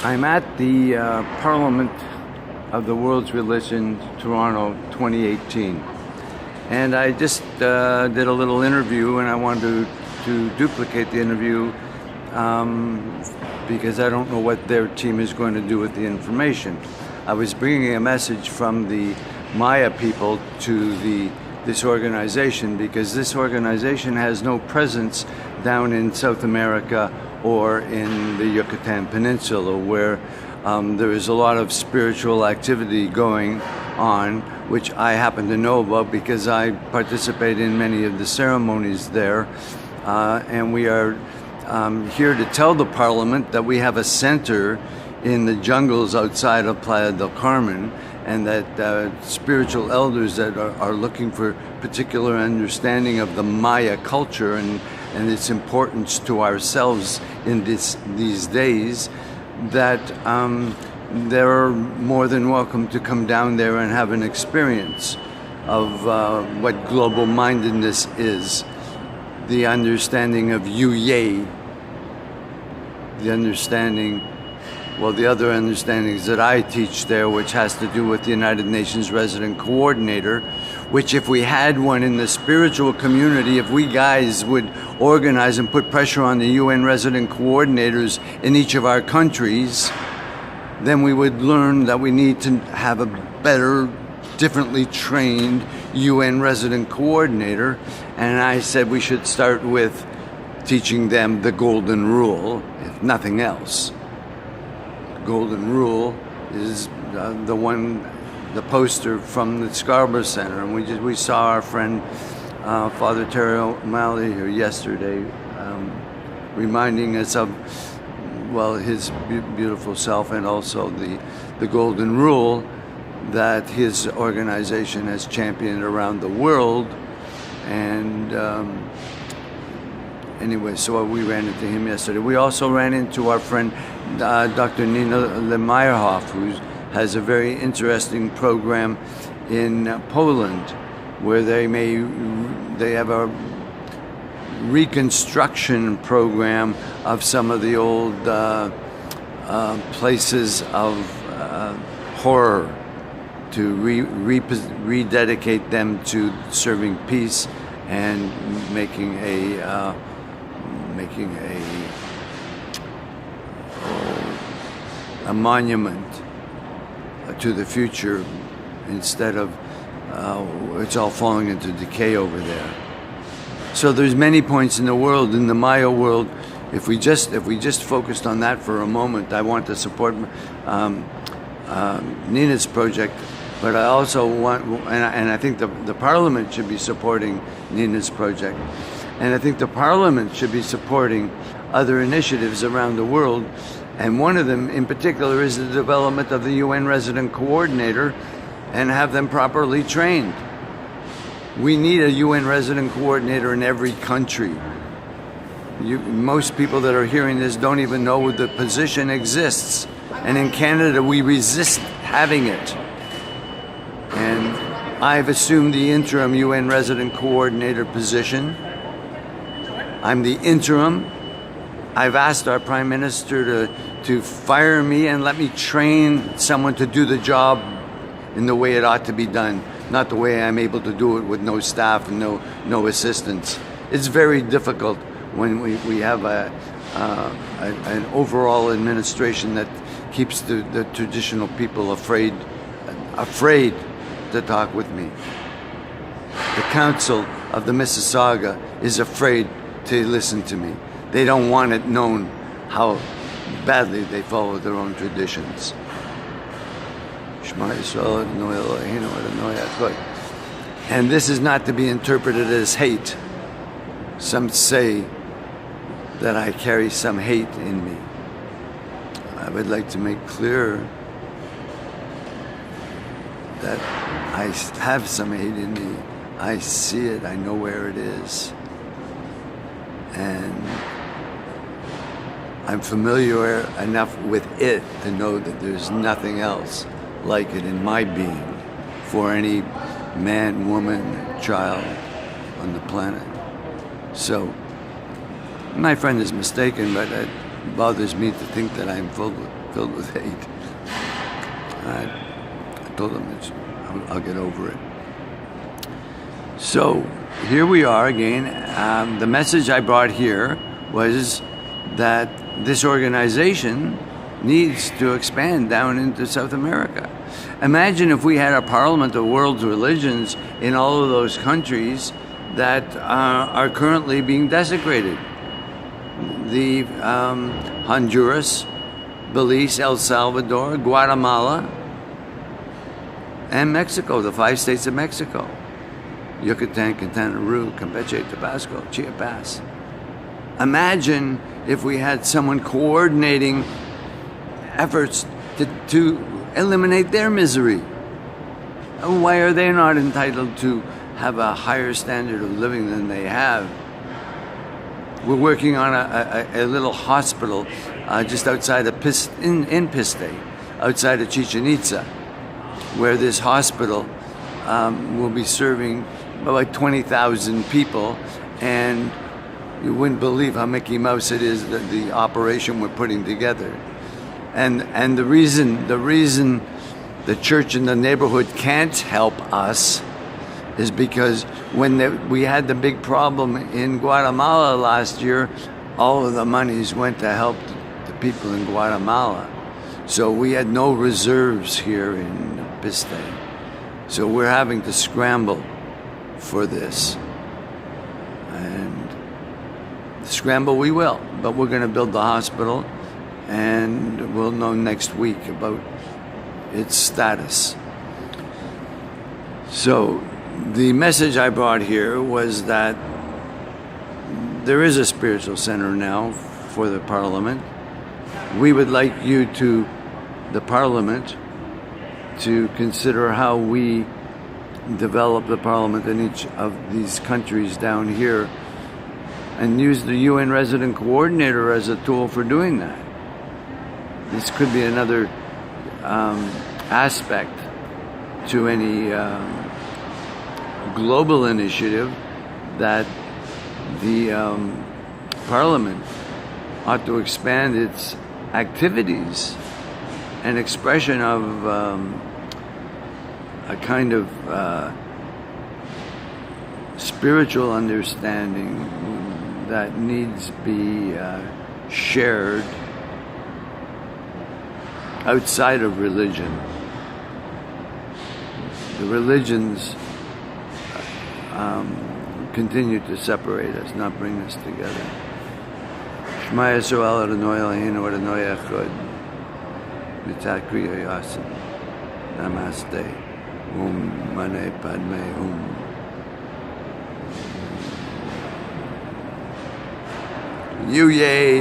I'm at the Parliament of the World's Religion, Toronto 2018. And I just did a little interview, and I wanted to duplicate the interview because I don't know what their team is going to do with the information. I was bringing a message from the Maya people to this organization, because this organization has no presence down in South America or in the Yucatan Peninsula, where there is a lot of spiritual activity going on, which I happen to know about because I participate in many of the ceremonies there. And we are here to tell the Parliament that we have a center in the jungles outside of Playa del Carmen, and that spiritual elders that are looking for particular understanding of the Maya culture and its importance to ourselves in these days, that they're more than welcome to come down there and have an experience of what global mindedness is, the understanding of Yu-Ye, the understanding, well, the other understandings that I teach there, which has to do with the United Nations Resident Coordinator, which if we had one in the spiritual community, if we guys would organize and put pressure on the UN Resident Coordinators in each of our countries, then we would learn that we need to have a better, differently trained UN Resident Coordinator. And I said we should start with teaching them the Golden Rule, if nothing else. Golden Rule is the poster from the Scarborough Center, and we saw our friend Father Terry O'Malley here yesterday, reminding us of, well, his beautiful self, and also the Golden Rule that his organization has championed around the world. And anyway, so we ran into him yesterday. We also ran into our friend Dr. Nina Lemeyerhoff, who has a very interesting program in Poland, where they have a reconstruction program of some of the old places of horror, to rededicate them to serving peace and making a monument to the future, instead of it's all falling into decay over there. So there's many points in the world, in the Maya world. If we just focused on that for a moment, I want to support Nina's project, but I also want, and I think the Parliament should be supporting Nina's project, and I think the Parliament should be supporting other initiatives around the world. And one of them in particular is the development of the UN Resident Coordinator, and have them properly trained. We need a UN Resident Coordinator in every country. Most people that are hearing this don't even know the position exists. And in Canada, we resist having it. And I've assumed the interim UN Resident Coordinator position. I'm the interim. I've asked our Prime Minister to fire me and let me train someone to do the job in the way it ought to be done, not the way I'm able to do it with no staff and no assistance. It's very difficult when we have an overall administration that keeps the traditional people afraid to talk with me. The Council of the Mississauga is afraid to listen to me. They don't want it known how badly they follow their own traditions. And this is not to be interpreted as hate. Some say that I carry some hate in me. I would like to make clear that I have some hate in me. I see it, I know where it is. And I'm familiar enough with it to know that there's nothing else like it in my being for any man, woman, child on the planet. So, my friend is mistaken, but it bothers me to think that I'm filled with hate. I told him I'll get over it. So here we are again. The message I brought here was that this organization needs to expand down into South America. Imagine if we had a parliament of world's religions in all of those countries that are currently being desecrated. The Honduras, Belize, El Salvador, Guatemala, and Mexico, the 5 states of Mexico. Yucatan, Quintana Roo, Campeche, Tabasco, Chiapas. Imagine if we had someone coordinating efforts to eliminate their misery. Why are they not entitled to have a higher standard of living than they have? We're working on a little hospital just outside of in Piste, outside of Chichen Itza, where this hospital will be serving about 20,000 people, and you wouldn't believe how Mickey Mouse it is, the operation we're putting together. And the reason the church in the neighborhood can't help us is because when we had the big problem in Guatemala last year, all of the monies went to help the people in Guatemala. So we had no reserves here in Piste. So we're having to scramble for this. And scramble we will, but we're going to build the hospital, and we'll know next week about its status. So the message I brought here was that there is a spiritual center now for the Parliament. We would like you the Parliament, to consider how we develop the Parliament in each of these countries down here, and use the UN Resident Coordinator as a tool for doing that. This could be another aspect to any global initiative that the Parliament ought to expand its activities and expression of a kind of spiritual understanding that needs to be shared outside of religion. The religions continue to separate us, not bring us together. Shema Yisrael Adonai Eloheinu Adonai Echad. Mitzat Kriya Yasin. Namaste. Mane Padme Yay!